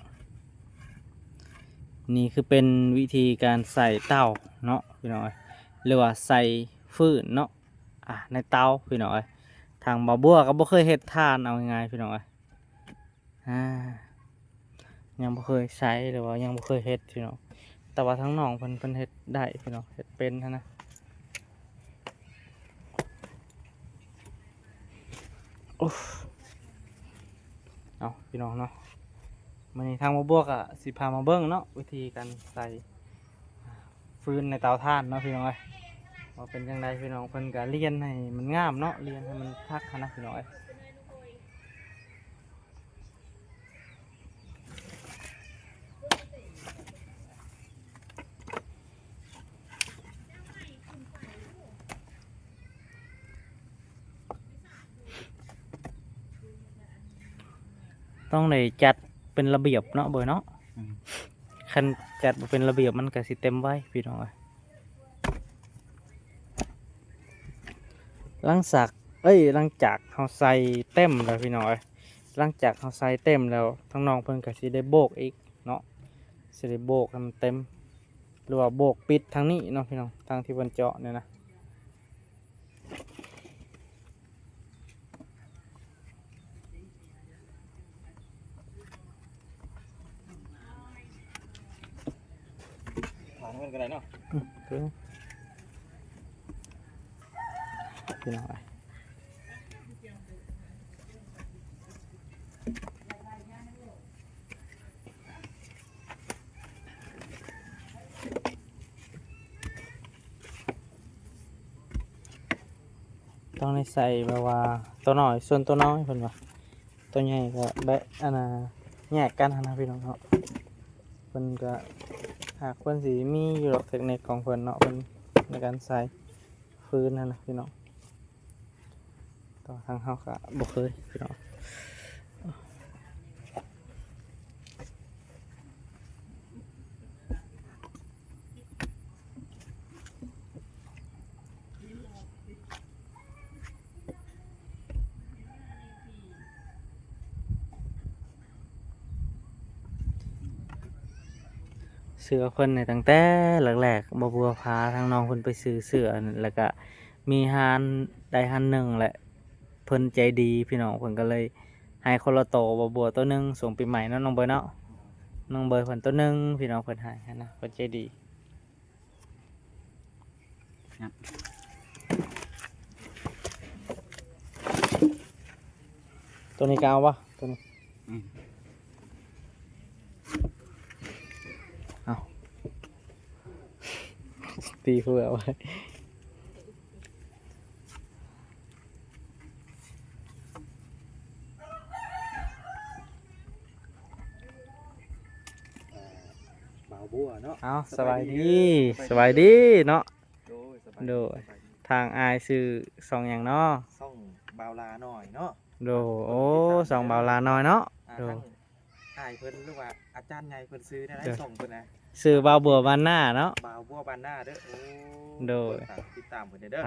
Speaker 1: นี่คือเป็นวิธีการใส่เตาเนาะพี่น้องหรือว่าใส่ฟืนเนาะในเตาพี่น้องทางบ่าวบัวก็บ่เคยเฮ็ดทานเอาง่ายๆพี่น้องยังบ่เคยใช้หรือว่ายังบ่เคยเฮ็ดพี่น้องแต่ว่าทั้งน้องเพิ่นเฮ็ดได้พี่น้องเฮ็ดเป็นนะเอาพี่น้องเนาะมันนี้ทางบ่าวบัวก็สิพามาเบิ่งเนาะวิธีการใส่ฟืนในเตาถ่านเนาะพี่น้องว่าเป็นจังไดพี่น้องเพิ่นก็เรียนให้มันงามเนาะเรียนให้มันคักนะพี่น้องต้องได้จัดเป็นระเบียบเนาะเบอร์เนาะคันจัดบ่เป็นระเบียบมันก็สิเต็มไว้พี่น้องหลังจากเขาใส่เต็มแล้วพี่น้องหลังจากเขาใส่เต็มแล้วทั้งน้องเพิ่นก็สิได้โบกอีกเนาะสิได้โบกให้มันเต็มหรือว่าโบกปิดทางนี้เนาะพี่น้องทางที่เพิ่นเจาะเนี่ยนะ
Speaker 2: ถอนเงินก็ได้เนาะ
Speaker 1: พี่น้องต้องได้ใส่แบบว่าตัวน้อยส่วนตัวน้อยเพิ่นว่าตัวใหญ่ก็แบะแยกกันนะพี่น้องเนาะเพิ่นก็หากเพิ่นสิมีอยู่หรอกเทคนิคของเพิ่นเนาะเพิ่น ในการใส่ฟืนนั่นนะพี่น้องต่อทางเฮาก็บ่เคยพี่น้องเสือเพิ่นในตั้งแต่แรกๆบ่บัวพาทางน้องเพิ่นไปซื้อเสือนั่นแล้วก็มีฮานได้ฮานหนึ่งแหละเพิ่นใจดีพี่น้องเพิ่นก็เลยให้คนละโตบ่บัวตัวหนึงส่งปีใหม่เนาะน้องเบยเนาะน้องเบยเพิ่นตัวหนึงพี่น้องเพิ่นให้นะเพิ่นใจดีตัวนี้ก็เอาวะตัวนี้เอาตีเพื่อไว้
Speaker 3: บ่าวบัวเนาะ
Speaker 1: เอาสบายดีสบายดีเนาะ
Speaker 3: โดยสบาย
Speaker 1: โดย ทางอายซื้อสองอย่างเนาะ
Speaker 3: ส่องบ่าวลาหน่อยเนาะ
Speaker 1: โดโอ้สองเบาลาน้อยเนาะโด
Speaker 3: ทั้งอ้ายเพิ่นหรือว่าอาจารย์ใหญ่เพิ่นซื้อได้ส่งเพิ่นนะ
Speaker 1: ซื้อเบาบัวบานหน้าเนาะ
Speaker 3: บ่าวบัวบ้านหน้าเด้อโอ้
Speaker 1: โดย
Speaker 3: ติดตามเพิ่นเด้อ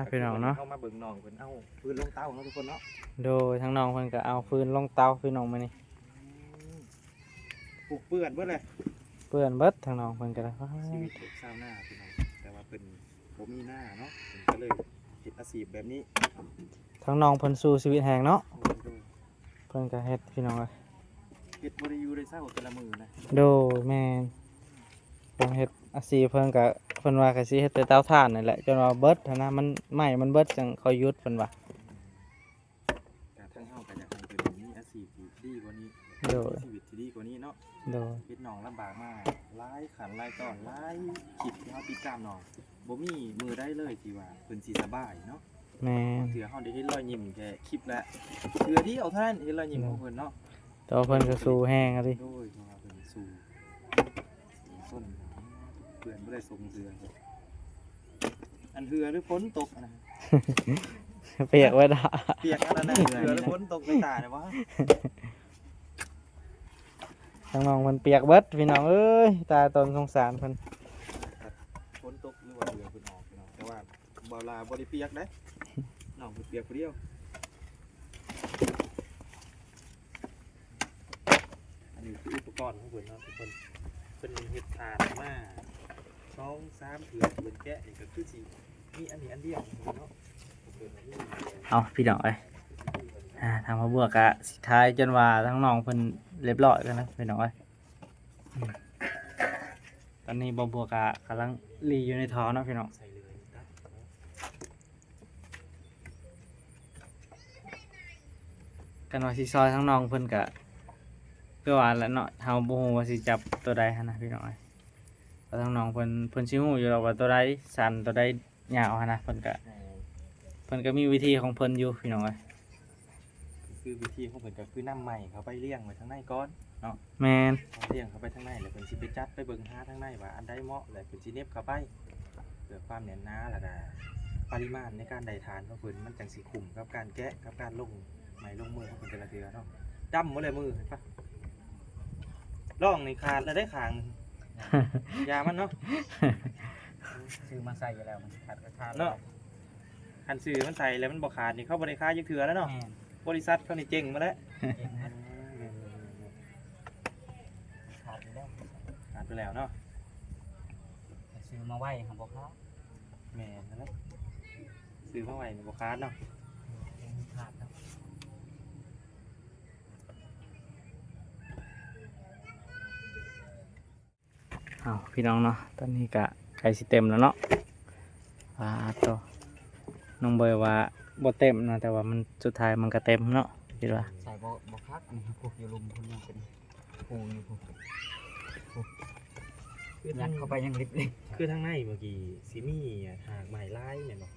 Speaker 1: พี่น้องเนาะ
Speaker 3: เข้ามาเบิ่งน้องเพิ่นเอ้าปืนลงเต้าเนาะทุกคนเนาะ
Speaker 1: โดยทั้งน้องเพิ่นก็เอาฟืนลงเตาพี่น้องมานี่
Speaker 3: ปลูกเปื้อนเบิดเลย
Speaker 1: เปื้อนเบิดทั้งน้องเพิ่นก็ได้
Speaker 3: ชีวิตเด็กชาวนาพี่น้องแต่ว่าเพิ่นบ่มีหน้าเนาะเพิ่นก็เลยเฮ็ดอาชีพแบบนี้
Speaker 1: ทั้งน้องเพิ่นสู้ชีวิตแหงเนาะ
Speaker 3: โอ้โดย
Speaker 1: เพิ่นก็เฮ็ดพี่น้องเอ้ย
Speaker 3: เฮ็ดบ่ได้อยู่ได้เช้าแต่ละมื้อนะ
Speaker 1: โดยแม่นเพิ่นเฮ็ดอาชีพเพิ่นก็เพิ่นว่าก็สิเฮ็ดแต่เตาถ่านนั่นแหละจนว่าเบิดหั้นนะมันไหม้มันเบิดจังค่อยหยุดเพิ่นว่า
Speaker 3: การทั้งเฮาก็อยากให้เพิ่นมีอาชีพที่ดีกว่านี้
Speaker 1: โดย
Speaker 3: ชีวิตที่ดีกว่านี้เนาะ
Speaker 1: โดย
Speaker 3: เฮ็ดน้องลำบากมากหลายขันหลายตอนหลายคิดที่เฮาติดตามน้องบ่มีมือได้เลยที่ว่าเพิ่นสิสบายเนาะ
Speaker 1: แม่น
Speaker 3: เทื่อเฮาได้เห็นรอยยิ้มแค่คลิปละเทื่อเดียวเท่านั้นเห็นรอยยิ้มของเพิ่นเนาะ
Speaker 1: แต่ว่าเพิ่นก็สู้แห้งอะดิ
Speaker 3: โดยเพราะว่าเพิ่นสู้ส้นเพื่อนบ่ได้ส่งเทื่ออันเทื่อหรือฝนตกนะ
Speaker 1: เปียกไว้ด่า
Speaker 3: เปียกอันนั้นน่ะเทื่อหรือฝนตกไปตาเนี่ยวะ
Speaker 1: ทั้งน้องเพิ่นเปียกเบิดพี่น้องเอ้ยตาตนสงสารเพิ่น
Speaker 3: ฝนตกหรือว่าเทื่อเพิ่นออกพี่น้องแต่ว่าบ่ลาบ่ได้เปียกเด้น้องเพิ่นเปียกผู้เดียวอันนี้คืออุปกรณ์ของเพิ่นเนาะทุกคนเพิ่นเฮ็ดทานมา2-3เทื่อเพิ่นแกะนี่ก็คือสิมีอันนี้อันเดียวเนาะเพิ่นมี
Speaker 1: เอาพี่น้องเอ้ยทางพ่อบัวกะสุดท้ายจนว่าทั้งน้องเพิ่นเรียบร้อยกันนะพี่น้องเอ้ยตอนนี้บ่บัวกะกำลังรีอยู่ในท้อเนาะพี่น้อง
Speaker 3: ใส่เลยนะ
Speaker 1: กันว่าสิซอยทั้งน้องเพิ่นกะเพื่อว่าแล้วเนาะเฮาบ่ฮู้ว่าสิจับตัวใดหันนะพี่น้องเอ้ยเพราะทั้งน้องเพิ่นสิฮู้อยู่แล้วว่าตัวใดสั้นตัวใดยาวหันนะเพิ่นก็มีวิธีของเพิ่นอยู่พี่น้องเอ้ย
Speaker 3: คือวิธีของเพิ่นก็คือน้ำใหม่เขาไปเลี้ยงไว้ทางในก่อนเนาะ
Speaker 1: แม่น
Speaker 3: เลี้ยงเขาไปทางในแล้วเพิ่นสิไปจัดไปเบิ่งหาทางในว่าอันใดเหมาะแล้วเพิ่นสิเน็บเข้าไปเพื่อความแน่นหนาแล้วก็ปริมาณในการได้ทานของเพิ่นมันจังสิคุ้มกับการแกะกับการลงไม้ลงมือของเพิ่นแต่ละเทื่อเนาะจำหมดเลยมือเห็นปะร่องนี่ขาดแล้วได้ขางหนึ่งยามันเนาะ
Speaker 2: ซื้อมาใส่อยู่แล้วมันขาดกระทะ
Speaker 3: เนาะคันซื้อมันใส่แล้วมันบ่ขาดนี่เขาบ่ได้ขายจักเทื่อแล้วเนาะ
Speaker 2: แม่น
Speaker 3: บริษัทเขานี่เจ๊งมาแล้ว
Speaker 2: เก่งนะขาดอยู่แล้ว
Speaker 3: ขาดไปแล้วเนาะ
Speaker 2: แต่ซื้อมาไว้ครับบอกเขา
Speaker 3: แม่นั่นแหละซื้อมาไว้นี่บ่ขาดเนาะ
Speaker 2: ขาดแล้ว
Speaker 1: เอาพี่น้องเนาะตอนนี้กะไก่สิเต็มแล้วเนาะว่าตัวน้องเบยว่าบ่เต็มนะแต่ว่ามันสุดท้ายมันก็เต็มเนาะคิดว่า
Speaker 2: ใส่บอกพักอันนี้พวกอยู่ลุมคนยังเป็นปูอยู่พวกยัดเข้าไปยังลิบเลย
Speaker 3: คือทางในเมื่อกี้สิมีหากไม้ลายแม่นบ่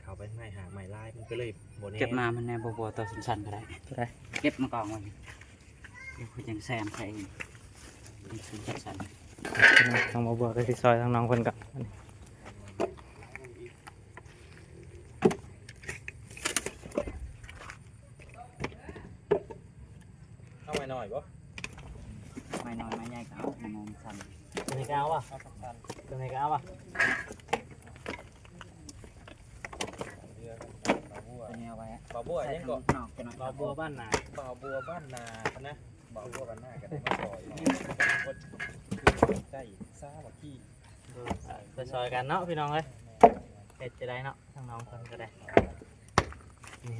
Speaker 3: เข้าไปข้างในหากไม้ลายมันก็เลยบ่แน่
Speaker 2: เก็บมามันในบัวตัวสั้นๆก็ได้
Speaker 1: ก็ได้
Speaker 2: เก็บมากองไว้เดี๋ยวคุณยังแซมใส่เองนี่คือสั้น
Speaker 1: ทางบ่บัวก็สิซอยทางน้องเพิ่นกับ ก็เอาป่ะ
Speaker 3: เอาสั้น
Speaker 1: ตัวไหนก็เอาป่ะ
Speaker 3: ๆเรือบ่าวบัว
Speaker 2: ตัวนี้เอาไว้
Speaker 3: บ่าวบัวยังก็
Speaker 2: นอกจะนอก
Speaker 1: เราบัวบ้านนา
Speaker 3: บ่าวบัวบ้านนานะบ่าวบัวบ้านนาก็ได้มาซอยเนาะคนคือใจซ่าบักกี้
Speaker 1: ไปซอยกันเนาะพี่น้องเอ้ยเฮ็ดจะได้เนาะทั้งน้องคนก็ได้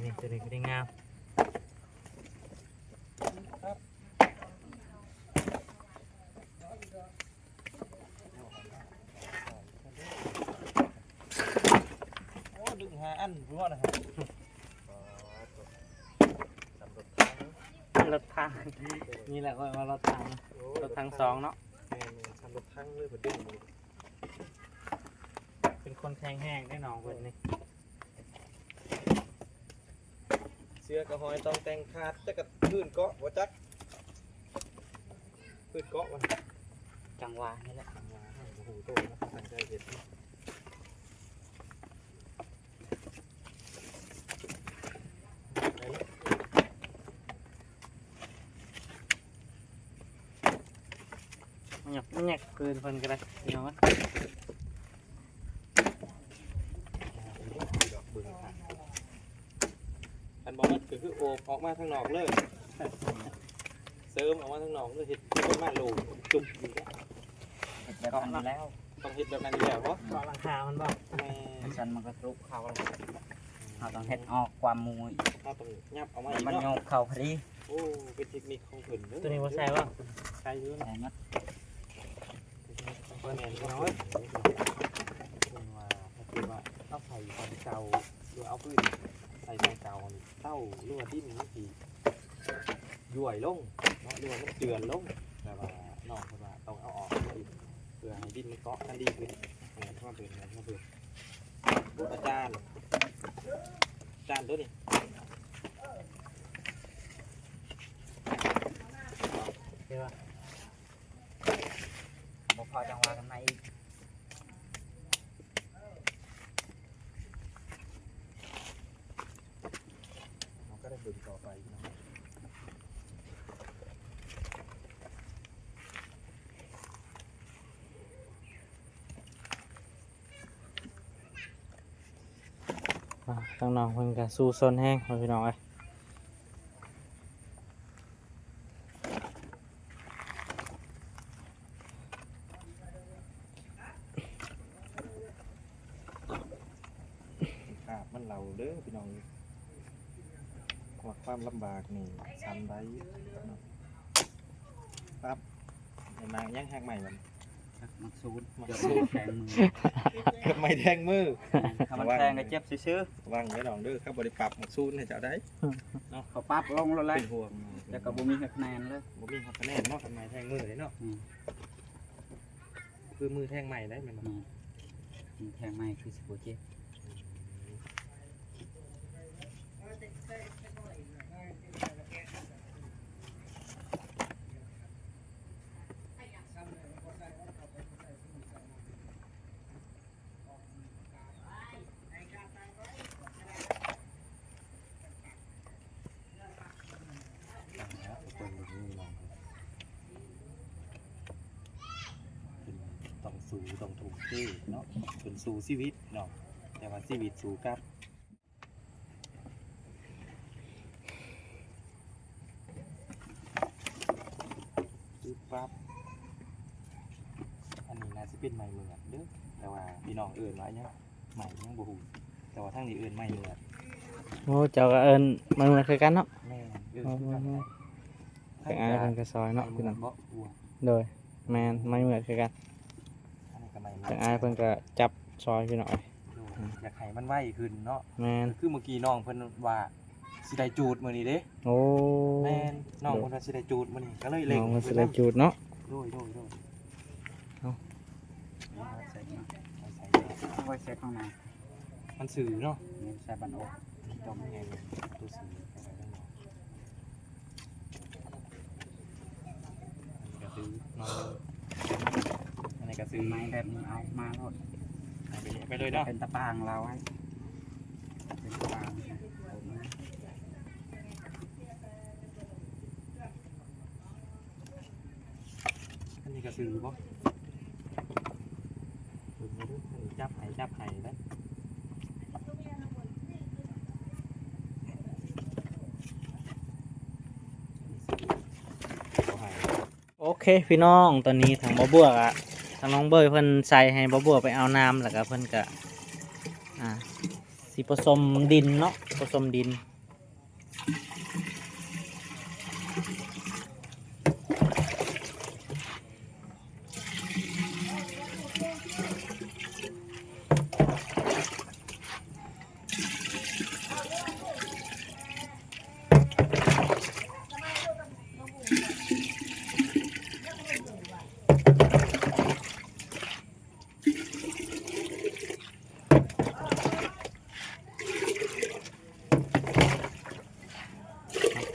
Speaker 1: นี่ตัวนี้ก็ได้งาม
Speaker 3: โอ้ดึงหาอันรู้ว่านะฮะ
Speaker 1: รถทางนี่แหละก็มารถทางรถทางสองเนาะ
Speaker 3: แม่ทำรถทั้งเลยบ่ดึง
Speaker 1: เป็นคนแทงแห้งได้น้องเพิ่นนี่
Speaker 3: เสื้อกระหอยต้องแต่งขาดจะกระพื้นเกาะบ่จักพื้นเกาะวะ
Speaker 2: จังหวะนี่แหละ
Speaker 3: โอ้โหโตนะตั้งใจเห็น
Speaker 1: มันอยากเกินเพิ่นก็ได้พี่น้องเอ้ย
Speaker 3: อันบอกว่าคือโอบออกมาทางนอกเลยเสริมออกมาทางนอกเลยเห็ดเป็นมาโลจุ่มอยู่แล้ว
Speaker 2: เห็ดแบบนั้นแล้ว
Speaker 3: ต้องเห็ดแบบนั้นอยู่แล้วเพราะ
Speaker 1: เกาะหลังคามันบ่
Speaker 3: แม่
Speaker 2: ฉันมันก็ทะลุเข้าแล้วเราต้องเห็ดออกความมูย
Speaker 3: เราต้องยับออกมา
Speaker 2: แล้ว
Speaker 3: อีก
Speaker 2: มันโย
Speaker 3: เนาะ
Speaker 2: กเข้าพอดี
Speaker 3: โอ้เป็นเทคนิคของเพิ่นเด้อ
Speaker 1: ตัวนี้บ่ใช่บ่
Speaker 3: ใช่อยืน
Speaker 2: ใส่มัด
Speaker 3: เพิ่นแม่นน้อยเพิ่นว่าถ้าคือว่าเอาใส่ของเก่าหรือเอาพื้นใส่ของเก่านี่เท่าหรือว่าดิ้นนี่สิย่วยลงเนาะหรือว่ามันเจือนลงแต่ว่านอกเพิ่นว่าต้องเอาออกมาอีกเพื่อให้ดิ้นมันเกาะกันดีขึ้นเหมือนว่าเพิ่นเหมือนว่าเพิ่นพูดอาจารย์ตัวนี้
Speaker 1: ใช่ป่ะ
Speaker 2: บ่พอจังหวะกันมาอีก
Speaker 3: เราก็ได้เบิ่งต่อไปนะ
Speaker 1: ทั้งน้องเพิ่นก็สู้ซนแห้งพี่น้องเอ้ย
Speaker 3: ครับมันเราเด้อพี่น้องความลำบากนี่ซ้ำได้ครับไอ้มายังหักใหม่มัน
Speaker 2: มักซูน
Speaker 3: มัก
Speaker 2: เดี๋ยว
Speaker 3: ซูน
Speaker 2: แทงมือ
Speaker 3: กับไม่แทงมือ
Speaker 2: ถ้ามันแทงก็เจ็บซื่อ
Speaker 3: วางไว้น้องเด้อครับบริปรับมักซูนให้เจ้าได้
Speaker 2: ๆเขาปั๊บลงแล้วแหละ
Speaker 3: เป็นห่วง
Speaker 2: แล้วก็บ่มีคะแนนเลย
Speaker 3: บ่มีคะแนนเนาะทำไมแทงมือเลยเนาะ
Speaker 2: อืม
Speaker 3: คือมือแทงใหม่ได้แมันบ่
Speaker 2: นี่แทงไม่คือสิบ่เจ็บ
Speaker 3: ต้องสู้ต้องถูกที่เนาะเป็นสู้ชีวิตเนาะแต่ว่าชีวิตสู้กับปึ๊บปั๊บอันนี้น่าจะเป็นไม้เหมือดเด้อแต่ว่าพี่น้องเอื่นว่าเนี่ยไม้ยังบ่ฮู้แต่ว่าทางนี้เอื่นไม้เหมือด
Speaker 1: โอ้เจ้าก็เอิ้นมันเหมือนคือกันเนาะ
Speaker 3: แม่นเอื่นคือกันได้
Speaker 1: แต่อายเพิ่นก็ซอยเนาะ
Speaker 3: ไม้
Speaker 1: พี่
Speaker 3: เหมื
Speaker 1: น้
Speaker 3: อ
Speaker 1: อง
Speaker 3: ดบ่อ้วน
Speaker 1: โดยแม่นไม่เหมือนคือกัน
Speaker 3: อันนี้ก็ไม้เหมือ
Speaker 1: แต่
Speaker 3: ด
Speaker 1: อายเพิ่นก็จับซอยพี่น้องเอ้ย
Speaker 3: อยากให้มันไวขึ้นเนาะ
Speaker 1: แม่น
Speaker 3: คือเมื่อกี้น้องเพิ่นว่าสิได้จูดมื้อนี้เด้
Speaker 1: โอ้
Speaker 3: แม่นน้องเพิ่นว่าสิได้จูดมื้อนี้ก็เลยเล็
Speaker 1: น้
Speaker 3: ง
Speaker 1: องมันสิได้จูดเนาะ
Speaker 3: โดย
Speaker 1: เอา
Speaker 2: ใส่เนาะ
Speaker 3: ใส่
Speaker 2: เอาไว้เซ็ตข้างใน
Speaker 3: มันสื่อเนาะ
Speaker 2: นี่ใส่บันโอก
Speaker 3: จอมไงตัวสื่ออะไรทั้งหมดอันนี้ก็ซื้อน้องอันนี้ก็ซื้อ
Speaker 2: ไม้แบบนี้เอามาโลด
Speaker 3: ไปเลยเนาะ
Speaker 2: เป็นตะปางเราให้เป็นตะปางเอามา
Speaker 3: อันนี้ก็ซื้อบ่ มาดูจับไห้แล้วเอาไห้
Speaker 1: โอเคพี่น้องตอนนี้ทางบ่บัวอะทางน้องเบยเพิ่นใส่ให้บ่บัวไปเอาน้ำแล้วก็เพิ่นก็สิผสมดินเนาะผสมดิน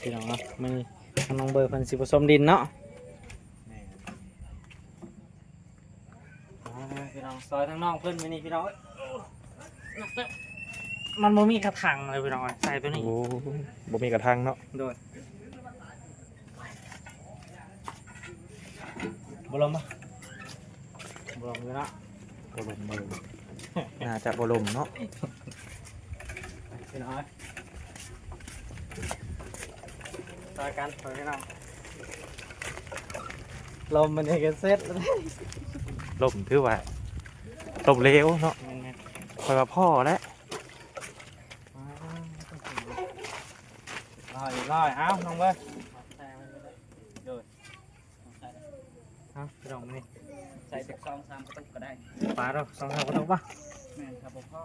Speaker 1: พี่น้องเนาะมันทางน้องเบยเพิ่นสิผสมดินเนาะ
Speaker 3: แม่
Speaker 1: พี่น้องซอยทางน้องเพิ่นมื้อนี้พี่น้องมันบ่มีกระถางเลยพี่น้องใส่ตัวนี้
Speaker 3: โอ้บ่มีกระทังเนาะ
Speaker 1: โดยบ่ลมปะบ่ลมอยู่เนาะ
Speaker 3: บ่ลมน่าจะบ่ลมเนาะ
Speaker 1: พี่น้องซอยกันพี่น้องลมมันเองก็เซ็ตแล้ว
Speaker 3: ลมถือว่าลมเร็วเนาะคอยว่าพ่อแล้ว
Speaker 1: ร้อยเอ้าน้องเบ้ยโดยเอ้าพี่น้องนี่
Speaker 2: ใส่จาก2-3กระตุกก็ได้
Speaker 1: ปลาเราสองสามกระทงปะ
Speaker 2: แม่นครับพ่อ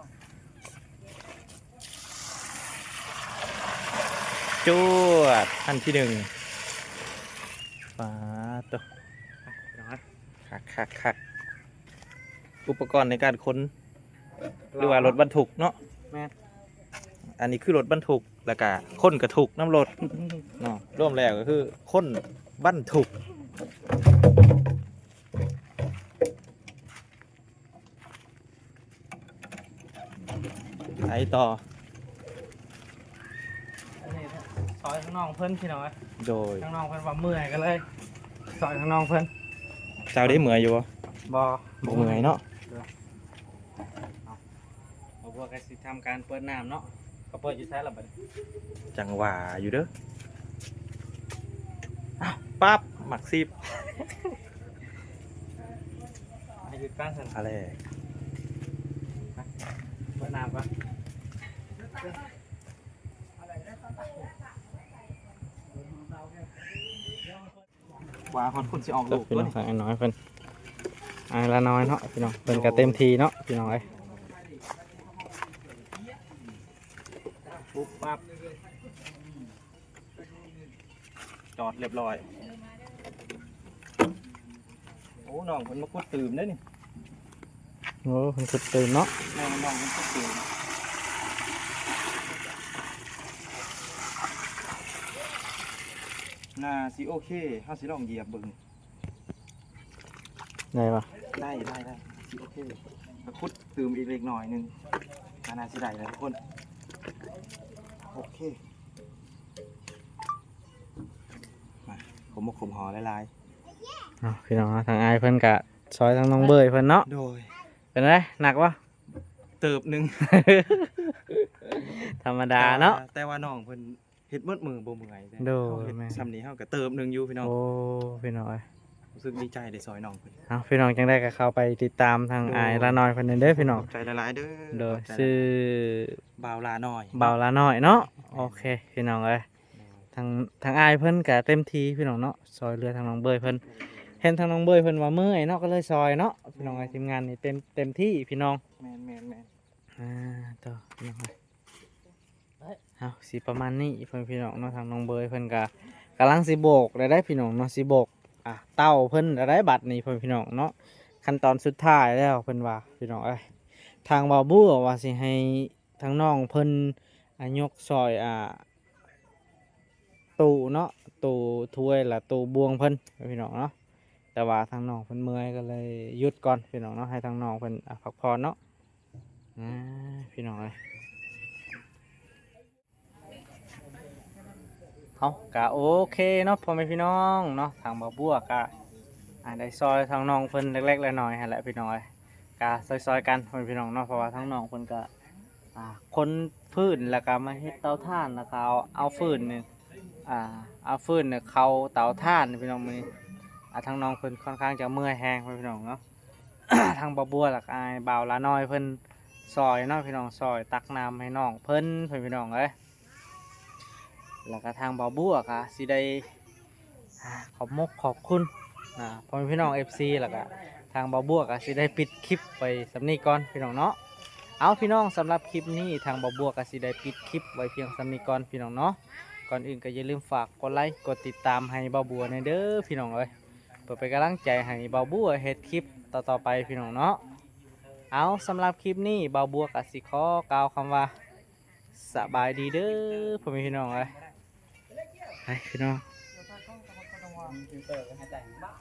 Speaker 3: จวดอันที่หนึ่งปลาตัว
Speaker 1: พี่น้อง
Speaker 3: คักอุปกรณ์ในการค้นหรือว่ารถบรรทุกเนาะ
Speaker 1: แม่
Speaker 3: อันนี้คือรถบรรทุกแล้วก็ค้นกระทุกน้ำรถเนาะร่วมแล้วก็คือค้นบรรทุกไอต่อ
Speaker 1: อันนี้ซอยข้างนอกเพิ่นพี่น้อง
Speaker 3: โดย
Speaker 1: ข้างนอกเพิ่นว่าเมื่อยกันเลยซอยข้างนอกเพิ่น
Speaker 3: เจ้าได้เหมืออยู่บ่
Speaker 1: บ่
Speaker 3: บ่เหมือยเนาะ
Speaker 1: บ่พวกก็สิทำการเปิดน้ำเนาะเขาเปิดอยู่ใช้ละบัด
Speaker 3: จังหวะอยู่เด้ออ้าวปั๊บหมักซิบ
Speaker 1: ให้หยุดการสั่น
Speaker 3: อะไร
Speaker 1: เปิดน้ำก่อน
Speaker 3: ว่าคนคุณสิออกลูก
Speaker 1: พี่
Speaker 3: ตัว
Speaker 1: น้อง
Speaker 3: นี้
Speaker 1: ทางไอ้น้อยเพิ่นไอ้ละน้อยเนาะพี่น้องเพิ่นก็เต็มทีเนาะพี่น้องเอ้ย
Speaker 3: ปุ๊บปั๊บจอดเรียบร้อยโอ้น้องคนมาคุดตื่มได้อนี่
Speaker 1: โอ้เพิ่นขุดตื่นเนาะ
Speaker 3: น้องคนคุดตื่มน่าสิโอเคเฮาสิลองเหยียบเบิ่ง
Speaker 1: ได้ปะ
Speaker 3: ได้สิโอเคมาคุดตื่มอีกเล็กหน่อยหนึงน่าสิได้แล้วทุกคนโอเคมาผมหอหลาย
Speaker 1: อ้าวพี่น้องเนาะทางไอ้เพิ่นก็ซอยทางน้องเบยเพิ่นเนาะ
Speaker 3: ๆโดย
Speaker 1: เป็นไรหนักวะ
Speaker 3: เติบหนึง
Speaker 1: ธรรมดาเนาะ
Speaker 3: แต่ว่าน้องเพิ่นเฮ็ดมืดมือบ่เมื่อย
Speaker 1: โดย
Speaker 3: เฮาเฮ็ด
Speaker 1: แม่
Speaker 3: ซ้ำนี้เฮาก็เติบหนึงอยู่พี่น้อง
Speaker 1: โอ้พี่น้องเอ้ย
Speaker 3: รู้สึกดีใจได้ซอยน้องเพิ่น
Speaker 1: เอาพี่น้องจังได้ก็เข้าไปติดตามทางไอ้ละน้อยเพิ่นเด้อพี่น้อง
Speaker 3: ขอบใจหลายๆเด้อ
Speaker 1: โดย
Speaker 3: ขบใจ
Speaker 1: ชื่อ
Speaker 3: บ่าวลาน้อย
Speaker 1: เบาละน้อยเนาะโอเคพี่น้องเอ้ยทางอายเพิ่นก็เต็มทีพี่น้องเนาะซอยเรือทางน้องเบยเพิ่นเห็นทางน้องเบยเพิ่นว่าเมื่อยเนาะก็เลยซอยเนาะพี่น้องไอ้ทีมงานนี่เต็มที่พี่น้อง
Speaker 3: แม่น
Speaker 1: ต่อพี่น้องเอาสิประมาณนี้เพิ่นพี่น้องเนาะทางน้องเบยเพิ่นก็กำลังสิโบกได้พี่น้องเนาะสิโบกเต้าเพิ่นได้บัตรนี่เพิ่นพี่น้องเนาะขั้นตอนสุดท้ายแล้วเพิ่นว่าพี่น้องเอ้ยทางบ่าวบู้ว่าสิให้ทางน้องเพิ่นยกซอยตู้เนาะตู้ถ้วยและตู้บวงเพิ่นพี่น้องเนาะแต่ว่าทางน้องเพิ่นเมื่อยก็เลยหยุดก่อนพี่น้องเนาะให้ทางน้องเพิ่นพักผ่อนเนาะพี่น้องเลยเอากะโอเคเนาะพ่อแม่พี่น้องเนาะทางบ่าวบัวกะได้ซอยทางน้องเพิ่นเล็กๆน้อยๆหั่นแหละพี่น้องเอ้ยก กะซอยๆกันพ่อแม่พี่น้องเนาะเพราะว่าทั้งน้องเพิ่นก็คนฟืนแล้วก็มาเฮ็ดเตาถ่านแล้วก็เอาฟืนนี่เอาฟืนเนี่ยเข้าเตาถ่านพี่น้องมื้อนี้ทั้งน้องเพิ่นค่อนข้างจะเมื่อยแฮงพ่อแม่พี่น้องเนาะ ทางบ่าวบัวหลักอายบ่าวละน้อยเพิ่นซอยเนาะพี่น้องซอยตักน้ำให้น้องเพิ่นพี่น้องเอ้ยแล้วก็ทางบ่าวบัวก็สิได้ขอบมกขอบคุณพ่อแม่พี่น้อง FC แล้วก็ทางบ่าวบัวก็สิได้ปิดคลิปไปสำนี้ก่อนพี่น้องเนาะเอาพี่น้องสำหรับคลิปนี้ทางบ่าวบัวก็สิได้ปิดคลิปไว้เพียงสำนี้ก่อนพี่น้องเนาะก่อนอื่นก็อย่าลืมฝากกดไลค์กดติดตามให้บ่าวบัวในเด้อพี่น้องเอ้ยเพื่อเป็นกำลังใจให้บ่าวบัวเฮ็ดคลิปต่อไปพี่น้องเนาะเอาสำหรับคลิปนี้บ่าวบัวกับสิขอกล่าวคำว่าสบายดีเด้อพ่อแม่พี่น้องเอ้ยไปพี่น้อง
Speaker 2: ฟิลเตอร์ก็ให้แต่งบ้า